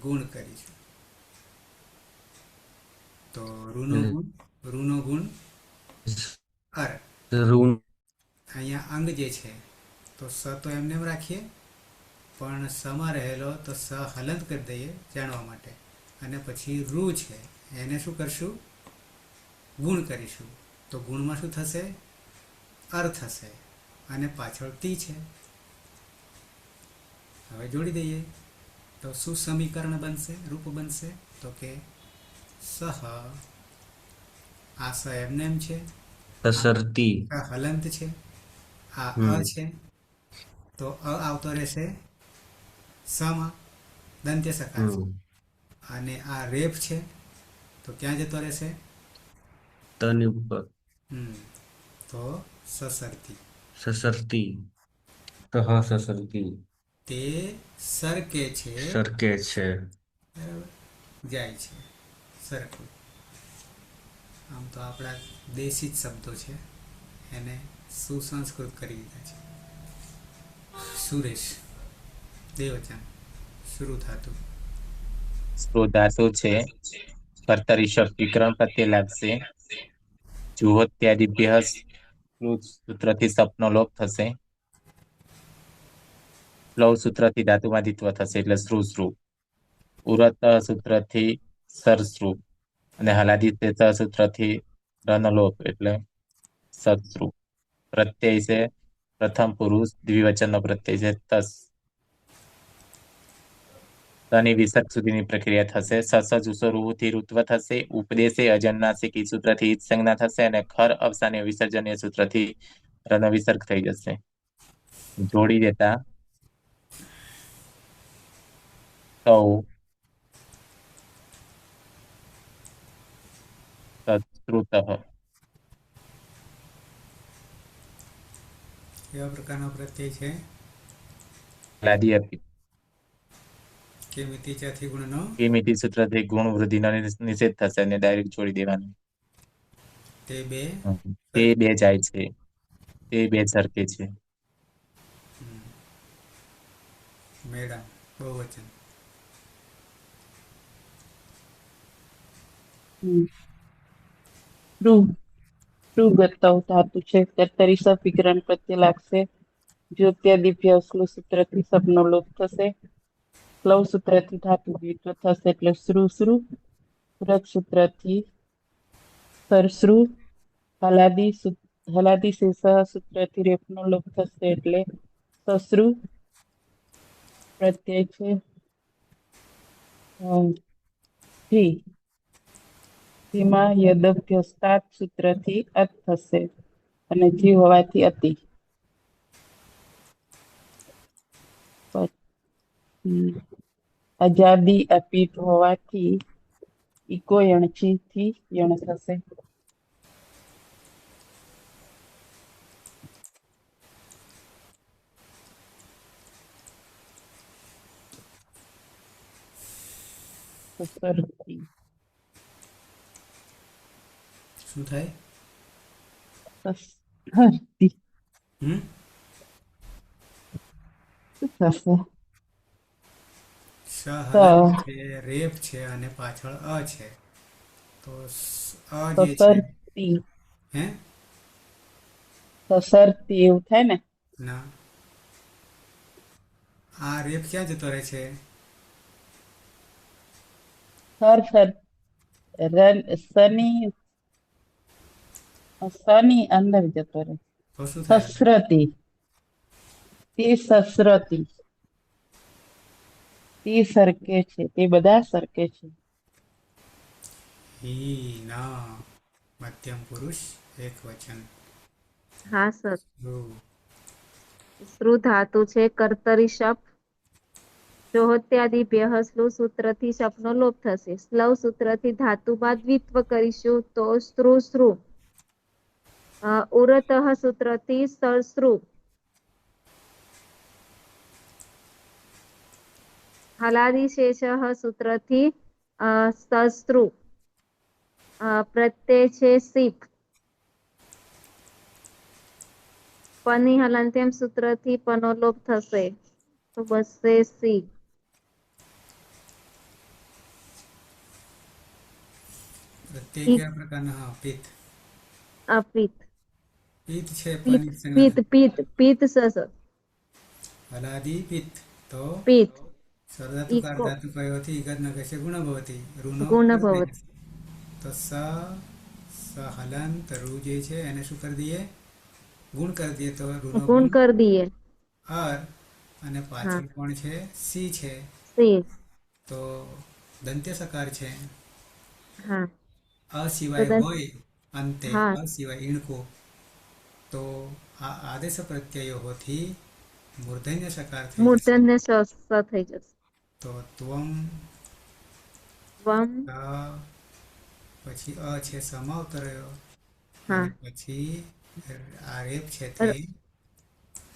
ગુણ કરીશું. તો રૂનો ગુણ અર. રૂ અહીંયા અંગ જે છે તો સ તો એમને એમ રાખીએ, પણ સમાં રહેલો તો સ હલંત કરી દઈએ જાણવા માટે. અને પછી રૂ છે એને શું કરશું? ગુણ કરીશું. તો ગુણમાં શું થશે? અર થશે. અને પાછળ તી છે. હવે જોડી દઈએ તો શું સમીકરણ બનશે, રૂપ બનશે? તો કે સહ. આ સ એમને એમ છે, સસરતી. આ હલંત છે, આ અ છે. તો અ આવતો રહેશે સમાં, દંત્ય સકાર છે. અને આ રેફ છે તો ક્યાં જતો રહેશે? તની ઉપર. તો સસરતી. સસરતી. તો સસરતી. તે સરકે છે, સરકે છે. બરાબર, જાય છે, સરખું. આમ તો આપણા દેશી જ શબ્દો છે, એને સુસંસ્કૃત કરી દીધા છે. સુરેશ દેવચંદ શરૂ થતું. ધાતુ છે. કર્તરી શબ્દ વિક્રમ પ્રત્યે લાગશે. જુહોત્યાદિભ્ય સૂત્રથી સપનો લોપ થશે. લવ સૂત્રથી ધાતુમાં દ્વિત્વ થશે એટલે શ્રુ. ઉરત સૂત્રથી સરશ્રુ. અને હલાદી સૂત્રથી રનલોપ એટલે સત્રુ. પ્રત્યય છે પ્રથમ પુરુષ દ્વિવચનનો પ્રત્યય છે તસ. તની વિસર્ગ સુધીની પ્રક્રિયા થશે. સસજુસોરુથી ઋત્વ થશે. ઉપદેશે અજન્નાસિક ઈ સૂત્રથી ઈજ સંજ્ઞા થશે. અને ખર અવસાનીય વિસર્જનીય સૂત્રથી રન વિસર્ગ થઈ જશે. જોડી દેતા સૌ સત્રુતઃ. કેવા પ્રકારનો પ્રત્યય છે? હલાદી અપિત. કે મિતિચાથી ગુણનો કિમિતિ સૂત્રથી ગુણ વૃદ્ધિનો નિષેધ થશે અને ડાયરેક્ટ છોડી દેવાનું. તે બે તે બે જાય છે, તે બે સરકે છે. મેળા બહુવચન. ધ્રુવ ધ્રુવ ગતવ ધાતુ છે. કર્તરી સવિગ્રહણ પ્રત્યય લાગશે. જ્યોત્યાદિભ્ય શ્લુ સૂત્રથી સબનો લોપ થશે. સ્લવ સૂત્રથી ધાતુ દ્વિત્વ થશે એટલે શ્રુ શ્રુ. પૂરક સૂત્રથી સરશ્રુ. હલાદી શેષ સૂત્રથી રેફનો લોપ થશે એટલે સશ્રુ. પ્રત્યય છે થી. તેમાં યદભ્યસ્તાત સૂત્રથી અત થશે અને જી હોવાથી અતિ. પછી અજાદી અપીત હોવાથી ઈકો યણચી થી યણ થશે. સરતી શું થાય? સરતી હમ શું થશે? સહલન છે, રેપ છે અને પાછળ અ છે. તો અ જે છે સરતી હે સરતી એવું થાય ને. ના, આ રેપ ક્યાં જતો રહે છે? સર શની અંદર જતો રહે. તો શું થાય? સસરતી તે સસરતી તે સરકે છે, તે બધા સરકે છે. હી ના મધ્યમ પુરુષ એક વચન. હા સર. ધ્રુવ. શ્રુ ધાતુ છે. કર્તરી શપ. જોહોત્યાદિભ્ય શ્લુ સૂત્રથી શપનો લોપ થશે. સ્લવ સૂત્રથી ધાતુમાં દ્વિત્વ કરીશું તો શ્રુ શ્રુ. ઉરતઃ સૂત્રથી સરશ્રુ. હલાદી શેષ સૂત્રથી સશ્રુ. પ્રત્યય છે શીપ. પની હલંત્યમ સૂત્રથી પનો લોપ થશે તો બસશે સી. પ્રત્યય પિત્ત કયા પ્રકારના? હા, પિત્ત. અપિત પિત્ત છે પિત પની સંજ્ઞા. પિત પિત પિત સસ હલાદી પિત્ત. તો પિત સર્વધાતુકાર ઇકો ધાતુ કયો હતી? ઈગત ન કહેશે ગુણ ભવતી. રૂનો ગુણ પ્રત્યય. ભવતી. તો હલંત રૂ જે છે એને શું કરી દઈએ? ગુણ કરી દઈએ તો રૂનો ગુણ ગુણ કર દિયે. અર અને હા પાછળ કોણ છે? સી છે. સી. તો દંત્ય સકાર છે. હા અ તો સિવાય હોય અંતે, હા અ સિવાય ઈણકો, તો આ આદેશ પ્રત્યયો હોથી મૂર્ધન્ય સકાર થઈ જશે. મૂર્ધન્ય સ થઈ જશે. તો ત્વમ ત્વમ પછી અ છે સમાવતો રહ્યો હા અને પછી આ રેપ છે તે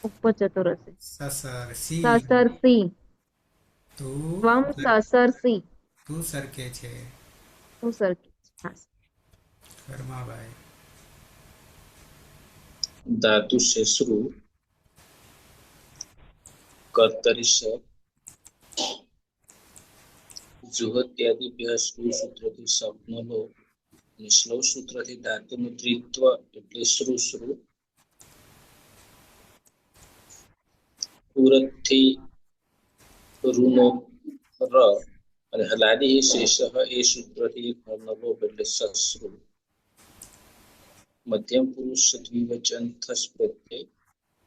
ઉપર જતો રહેશે. સસર સી. સસર સી. તું ત્વમ સસર સી. તું સરકે છે. તું સરખી. હા કર્માભાઈ. ધાતુ છે શ્રુ. કર્તરી શ. જુહોત્યાદિભ્ય શ્લુ સૂત્રથી શબ્દનો લોપ અને શ્લવ સૂત્રથી ધાતુનું દ્વિત્વ એટલે શ્રુ શ્રુ. પૂરકથી રૂનો ર અને હલાદી શેષ એ સૂત્રથી ફળનો લોપ એટલે સશ્રુ. મધ્યમ પુરુષ દ્વિવચન થસ પ્રત્યય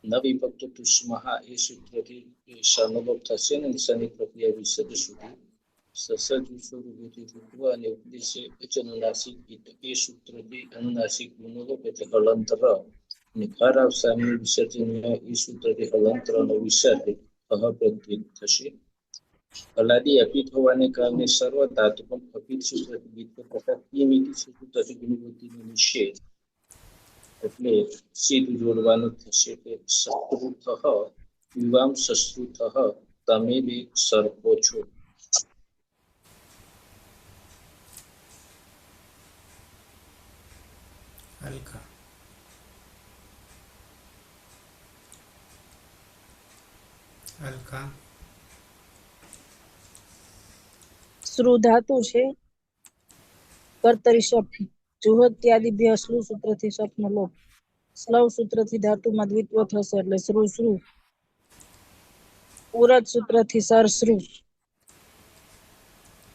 ન વિભક્ત તુષ્મઃ એ સૂત્રથી શનો લોપ થશે અને નિશાની પ્રક્રિયા વિસર્ગ સુધી સસર્જુષુર્ભૂતિરૂપ અને ઉપદેશે અનુનાસિક એ સૂત્રથી અનુનાસિક ગુનો લોપ એટલે હળંત ર અને ઘર અવસાનનું વિસર્જન એ સૂત્રથી હળંત્રનો વિસર્ગ અહ પ્રત્યય થશે. હલાદી અપિત હોવાને કારણે સર્વ ધાતુ પણ અપિત સૂત્રથી વિત્વ તથા નિયમિત સૂત્રથી ગુણવૃદ્ધિનો નિષેધ એટલે સીધું જોડવાનું થશે કે શત્રુતઃ યુવામ શશ્રુતઃ તમે બે સરખો છો. હલકા હલકા શ્રુ ધાતુ છે કર્તરી શપ જુહોત્યાદિભ્ય શ્લુ સૂત્રથી શપનો લોપ સ્લવ સૂત્રથી ધાતુમાં દ્વિત્વ થશે એટલે શ્રુ શ્રુ ઉરત સૂત્રથી સરશ્રુ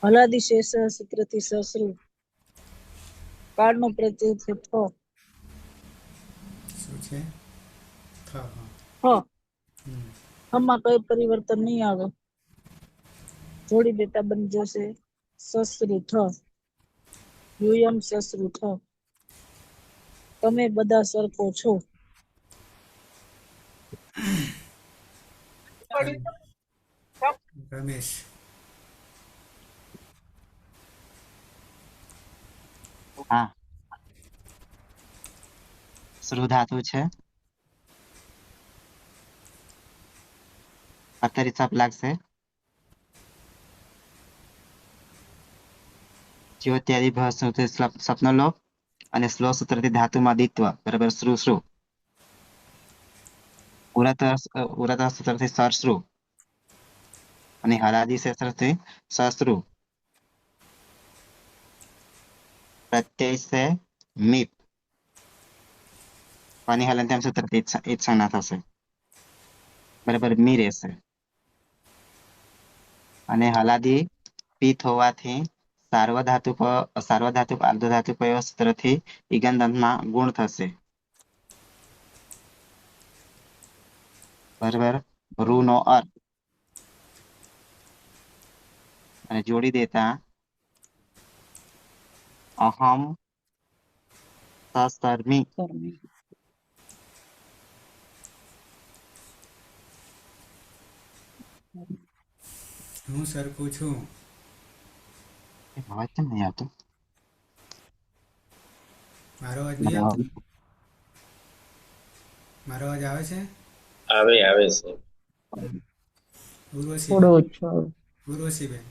હલાદી શેષ સૂત્રથી સશ્રુ કાળનો પ્રત્યય છે શું છે થ હા હ હમ. હમાં કઈ પરિવર્તન નહીં આવે જોડી દેતા બની જશે સસરું થ યુયમ સસરું થ તમે બધા સરખો છો. રમેશ હા શ્રુ ધાતુ છે કર્તરી સપ લાગશે જ્યોત્યાદિ ભસ્મથી સપનો લોપ અને સ્લો સૂત્રથી ધાતુમાં દ્વિત્વ બરાબર શ્રુ શ્રુ ઉરત સૂત્રથી સરશ્રુ અને હલાદી સૂત્રથી સશ્રુ પ્રત્યય છે મીપ પાણી હલંત્યામ સૂત્રથી એ જ સંજ્ઞા થશે બરાબર મી રહેશે અને હલાદી પિત્ત હોવાથી સાર્વધાતુક આર્ધધાતુક સૂત્રથી ઈગંદંતમાં ગુણ થશે બરાબર રૂ નો અર્થ અને જોડી દેતા અહમ સસ્તર્મી હું સરખું છું અવાજ કેમ નહીં આવતો મારો અવાજ નહીં આવતો મારો અવાજ આવે છે આવે છે. થોડો ઉર્વશીબેન ઓછો આવે. ઉર્વશીબેન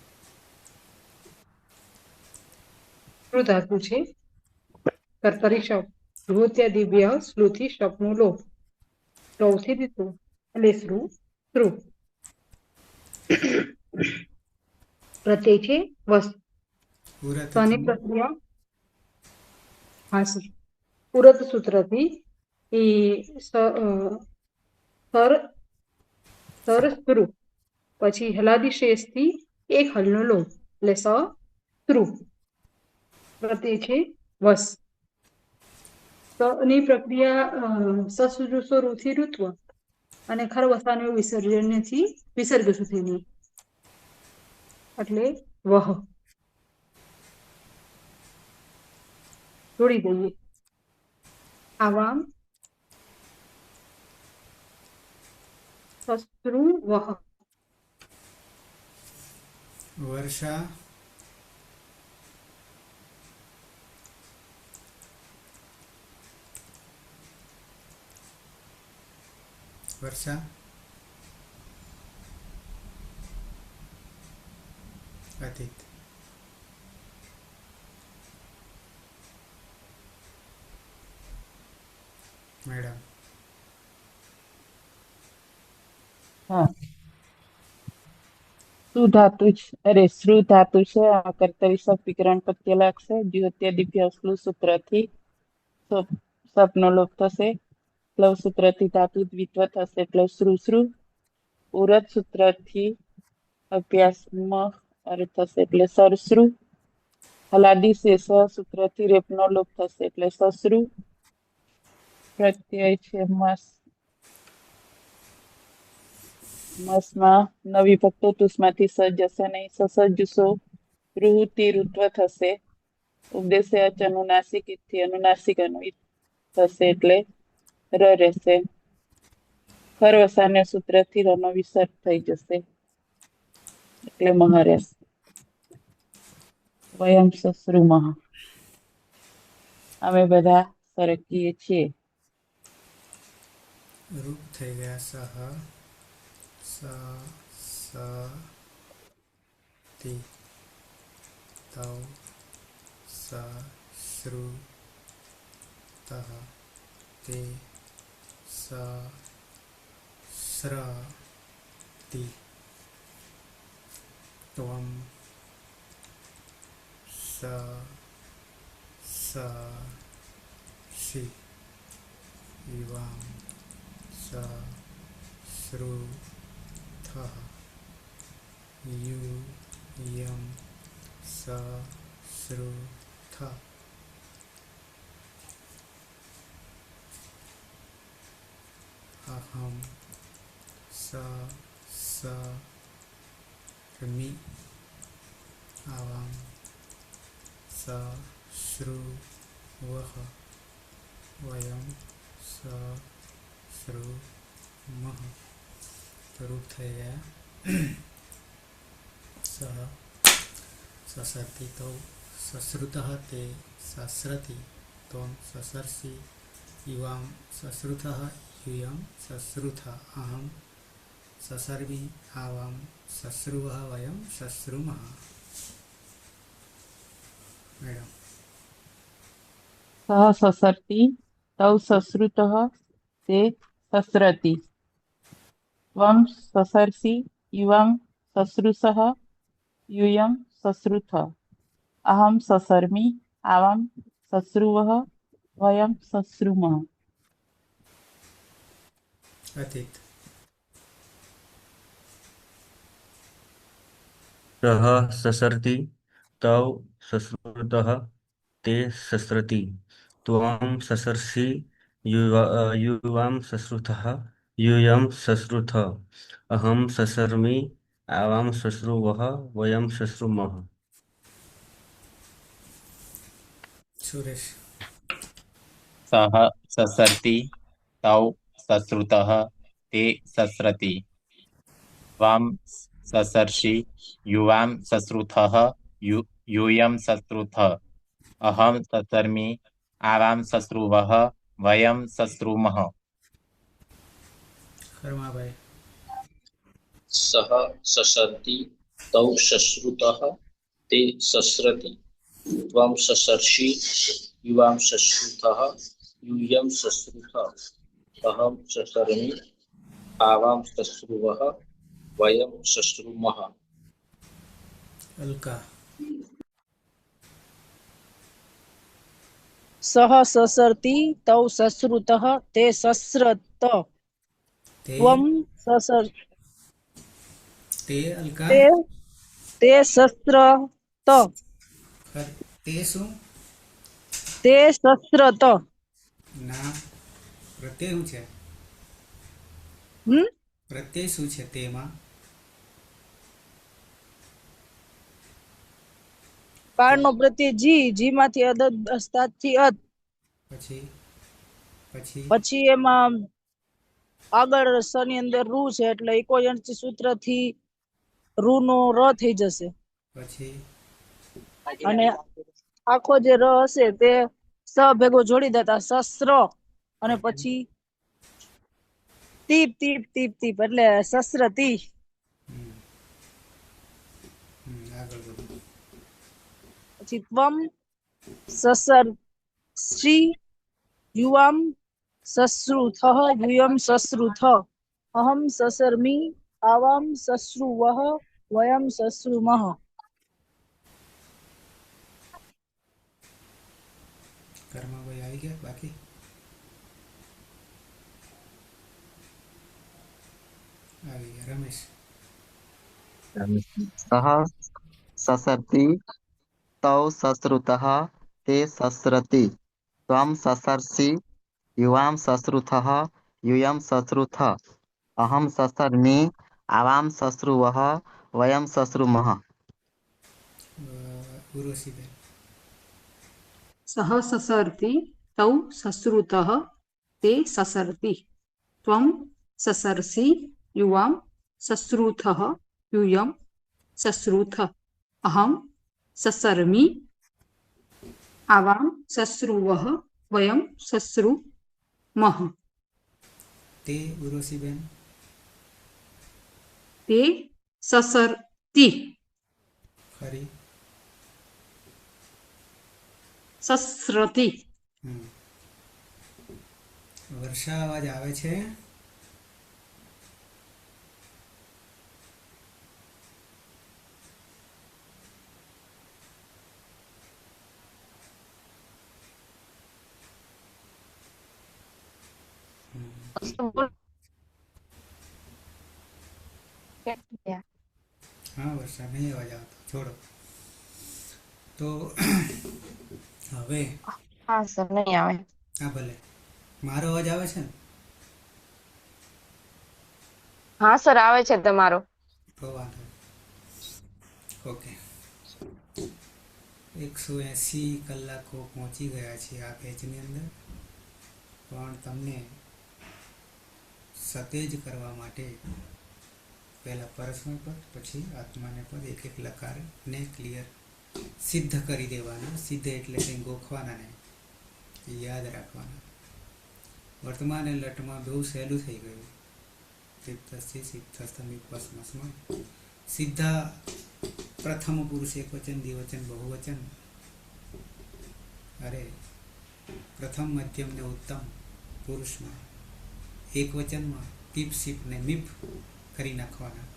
શ્રુ ધાતુ છે કર્તરી શપ જુહોત્યાદિભ્ય શ્લુથી શપનો લોપ સ્લવથી દીધું એટલે શ્રુ શ્રુ પ્રત્યય છે વસ્તુ ઉરત સ્વની પ્રક્રિયા હાસ્ય ઉરત સૂત્રથી એ સ્રુ પછી હલાદી શેષથી એક હલનો લોપ એટલે સ્રુ પ્રત્યય છે વસ ની પ્રક્રિયા સસુરુથી ઋત્વ અને ખરવસાનું વિસર્જનથી વિસર્ગ સુધીની એટલે વહ જોડી દઈએ આવામ શસ્ત્રુ વહ વર્ષા વર્ષા અતીત મેડમ હા શ્રુ ધાતુ શ્રુ ધાતુ છે આ કર્તરી સપ વિકરણ પ્રત્યય લાગશે દ્યોત્યાદિભ્ય શ્લુ સૂત્રથી સપનો લોપ થશે પ્લવ સૂત્રથી ધાતુ દ્વિત્વ થશે એટલે શ્રુ શ્રુ ઉરત સૂત્રથી અભ્યાસમાં અર્થ થશે એટલે સરશ્રુ હલાદી શેષ સૂત્રથી રેપનો લોપ થશે એટલે સશ્રુ પ્રત્યય છે મસ મસમાં નવી ભક્તો તુસમાંથી સ જશે નહીં સસજુસો પ્રવૃત્તિ ઋત્વ થશે ઉપદેશે અચ અનુનાસિક ઇથી અનુનાસિક અન્વિત થશે એટલે ર રહેશે ખરવસાન્ય સૂત્રથી રનો વિસર્ગ થઈ જશે એટલે મહ રહેશે વયમ સસરુમઃ અમે બધા સરકીએ છીએ રૂપ થઈ ગયા સહ સ સ તિ તૌ સ શ્રુ તઃ તે સ સ્ર તિ ત્વં સ સ શિ યુવાં સ શ્રુતઃ યુયં સ શ્રુતઃ અહં સસર્મિ આવાં સશ્રુવઃ વયં સશ્રુમઃ તો રૂપ થઈ ગયા સહ સસર્તિ તૌ સશ્રુતઃ તે સસ્રતિ ત્વં સસર્ષિ યુવાં સશ્રુતઃ યુયં સશ્રુત અહં સસર્મિ આવાં સશ્રુવઃ વયં સશ્રુમઃ મેડમ સહ સસર્તિ તૌ સશ્રુતઃ તે સસ્રતિ ત્વં સસર્ષિ યુવાં સશ્રુષઃ यूयं सश्रुत अहं ससर्मि आवां सश्रुवः वयं सश्रुमः અતીત सः ससर्ति तौ सश्रुतः ते सस्रति त्वं ससर्षि युवां सश्रुतः यूयं सश्रुत अहं ससर्मि आवां सश्रुवः वयं सश्रुमः સુરેશ सः ससर्ति तौ सश्रुतः ते सस्रति त्वं ससर्षि युवां सश्रुतः यूयं सश्रुत अहं ससर्मि आवां सश्रुवः वयं सश्रुमः કર્માભાઈ સહ સસર્તિ તૌ સશ્રુતઃ તે સસ્રતિ ત્વં સસર્ષિ યુવાં સશ્રુતઃ यूयं सश्रुत अहं ससर्मि आवां सश्रुवः वयं सश्रुमः અલકા सह ससर्ति तौ सश्रुतः ते सस्रत તે त्वं ससर તે અલકા ते ते सस्रत તે શું ते सस्रत ના પ્રત્યય શું છે પ્રત્યય શું છે તેમાં કાળનો પ્રત્યય જી જી માંથી અદ થી અદ પછી પછી પછી એમાં આગળ સ ની અંદર રૂ છે એટલે ઇકોયણચી સૂત્ર થી રૂ નો ર થઈ જશે પછી અને આખો જે ર હશે તે સ ભેગો જોડી દેતા શસ્ત્ર અને પછી તીપ તીપ તીપ તીપ એટલે શસ્ત્રતી આગળ વધો પછી ત્વમ સસર શ્રી યુવામ સશ્રુતઃ યુયમ સશ્રુતઃ અહમ સસર્મિ આવામ સશ્રુવઃ વયમ સશ્રુમઃ કર્માભાઈ આવી ગયા બાકી આવી ગયા રમેશ सः ससर्ति तौ सश्रुतः ते सस्रति त्वं ससर्षि युवां सश्रुतः यूयं सश्रुत अहं ससर्मि आवां सश्रुवः वयं सश्रुमः ઉર્વશીબેન सः ससर्ति तौ सश्रुतः ते ससर्ति त्वं ससर्षि युवां सश्रुतः यूयं सश्रुत अहं ससर्मि आवां सश्रुवः वयं सश्रुमः તે ઉર્વશીબેન તે સસરતી ફરી સસરતી વર્ષા અવાજ આવે છે? હા વર્ષા, નહીં અવાજ આવતો, છોડો. તો હવે હા સર નહીં આવે. હા ભલે, મારો અવાજ આવે છે ને? હા સર આવે છે તમારો. તો વાંધો નહીં. ઓકે, 180 કલાકો પહોંચી ગયા છે આ પેજની અંદર, પણ તમને સતેજ કરવા માટે પહેલા પરસ્મય પદ, પછી આત્માને પદ એક એક લકારને ક્લિયર સિદ્ધ કરી દેવાના. સિદ્ધ એટલે કંઈ ગોખવાના નહીં, યાદ રાખવાના. વર્તમાન અને લટમાં બહુ સહેલું થઈ ગયું. સિદ્ધસ્થી સિદ્ધસ્તમિપસ્મસમાં સીધા પ્રથમ પુરુષ એકવચન, દ્વિવચન, બહુવચન, અરે પ્રથમ મધ્યમ ને ઉત્તમ પુરુષમાં એકવચનમાં પીપ સીપ ને મીપ કરી નાખવાના.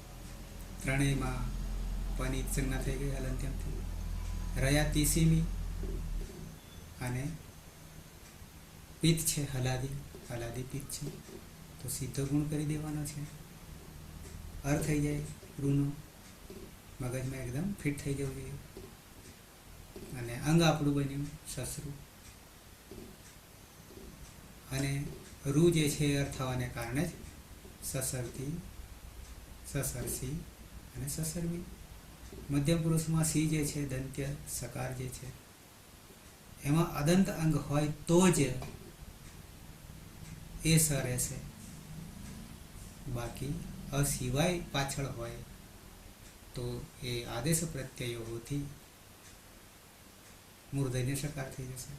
ત્રણેયમાં પની સંજ્ઞા થઈ ગઈ હલંત્યમથી. રયા તીસીમી અને પિત્ત છે હલાદી, હલાદી પિત્ત છે, તો સીધો ગુણ કરી દેવાનો છે. અર્થ થઈ જાય રૂનો, મગજમાં એકદમ ફિટ થઈ જવું જોઈએ. અને અંગ આપણું બન્યું સસરું. અને રૂ જે છે અર્થ થવાને કારણે જ સસરતી, સસરસી અને સસરવી. મધ્યમ પુરુષમાં સી જે છે દંત્ય સકાર જે છે એમાં અદંત અંગ હોય તો જ એ સ રહેશે, બાકી અસિવાય પાછળ હોય તો એ આદેશ પ્રત્યયોથી મૂર્ધન્ય સકાર થઈ જશે.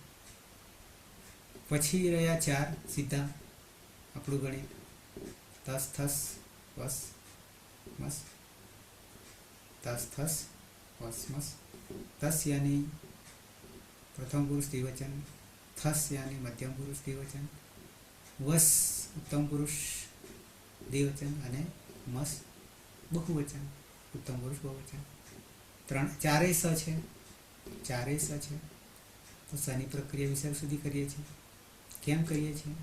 પછી રહ્યા ચાર સીધા આપણું ગણિત. તસ થસ વસ મસ, તસ થસ વસ મસ. તસ યાની પ્રથમ પુરુષ દ્વિવચન, થસ યાની મધ્યમ પુરુષ દ્વિવચન, વસ ઉત્તમ પુરુષ દ્વિવચન અને મસ બહુવચન, ઉત્તમ પુરુષ બહુવચન. ચારેય સ છે, ચારેય સ છે. તો સની પ્રક્રિયા વિસર્ગ સુધી કરીએ છીએ. કેમ કરીએ છીએ?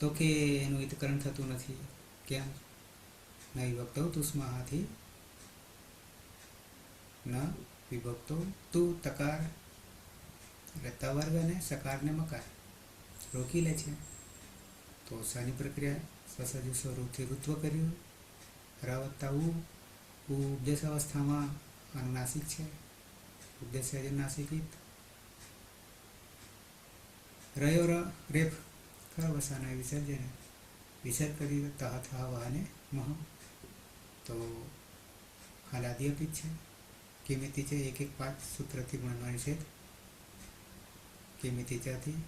તો કે એનું હિતકરણ થતું નથી. કેમ? ન વિભક્તો તુસ્માહાથી ન વિભક્તો તું તકાર, એટલે તવર્ગ અને સકારને મકાર રોકી લે છે. તો સની પ્રક્રિયા સસજુ સ્વરૂપથી ઋત્વ કર્યું. રવત્તા ઉપદેશ અવસ્થામાં અનુનાસિક છે, ઉપદેશ નાસિકિત. રયો રેફ ખરવસાના વિસર્જન વિસર્ગ કરી તહ થ વાને મહ. તો હલાદી અપિત છે, કિમિતિ છે, એક એક પાંચ સૂત્રથી ગુણનો નિષેધ. કિમિતિ ચાથી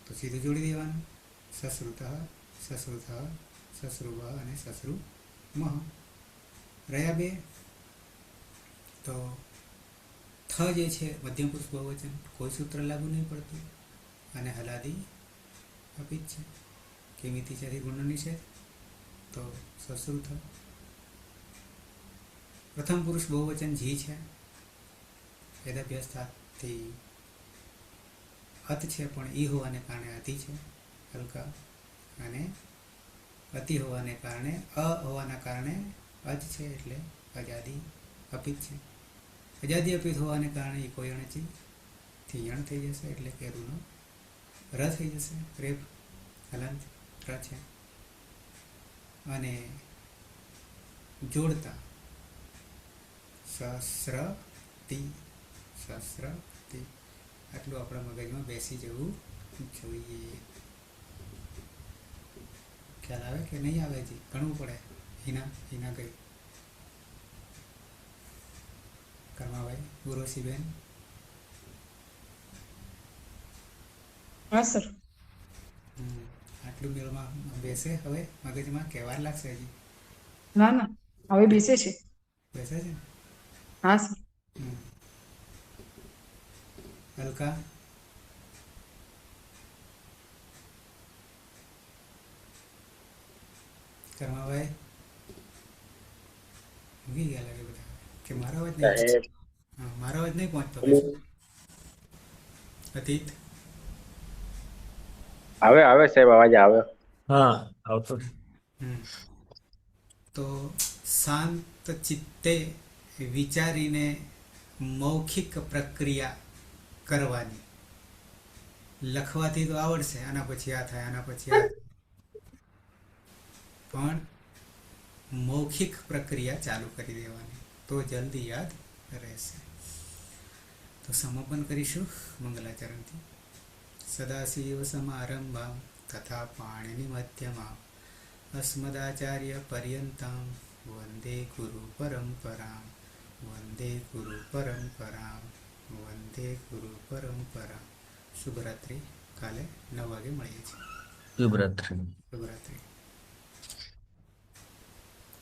તો સીધું જોડી દેવાનું. સસૃત, સસૃત, સસૃવ અને સસૃ મહ. રહ્યા બે. તો થ જે છે મધ્યમ પુરુષ બહુવચન, કોઈ સૂત્ર લાગુ નહીં પડતું. અને હલાદી અપિત છે, કિમિતિ ચાથી ગુણનો નિષેધ. તો સસૃત. પ્રથમ પુરુષ બહુવચન જી છે, વેદાભ્યાસથી અત છે, પણ ઈ હોવાને કારણે અતિ છે હલકા. અને અતિ હોવાને કારણે હોવાના કારણે અજ છે, એટલે અજાદી અપિત છે. અજાદી અપિત હોવાને કારણે એ કોઈ અણચી થી યણ થઈ જશે, એટલે કે રૂનો ર થઈ જશે. રેફ હલંત ર છે. અને જોડતા સસ્રતી, સસ્રતી આટલું આપણા મગજમાં બેસી જવું જોઈએ. ખ્યાલ આવે કે નહીં આવે? જી ગણવું પડે. હિના ગઈ. કર્માભાઈ, ઉર્વશીબેન. હા સર. આટલું મેળમાં બેસે હવે મગજમાં કહેવા લાગશે હજી ના ના હવે બેસે છે. બેસે છે ને? હા સર. હમ. હલકા કર્માભાઈ ઊંઘી ગયા લાગે બધા કે મારો અવાજ નહીં હા મારો અવાજ નહીં પહોંચતો કે શું? અતીત આવે સાહેબ અવાજ આવે. હા આવતો છે. હમ. તો શાંત ચિત્તે વિચારીને મૌખિક પ્રક્રિયા કરવાની. લખવાથી તો આવડશે આના પછી આ થાય આના પછી આ થાય. પણ મૌખિક પ્રક્રિયા ચાલુ કરી દેવાની તો જલ્દી યાદ રહેશે. તો સમાપન કરીશું મંગલાચરણથી. સદાશિવ સમારંભામ તથા પાણીની મધ્યમાં અસ્મદાચાર્ય પર્યંતામ વંદે ગુરુ પરંપરામ વંદે ગુરુ પરંપરામ વંદે ગુરુ પરંપરામ. શુભરાત્રિ. કાલે 9 વાગે મળીએ છીએ. શુભરાત્રી. શુભરાત્રિ.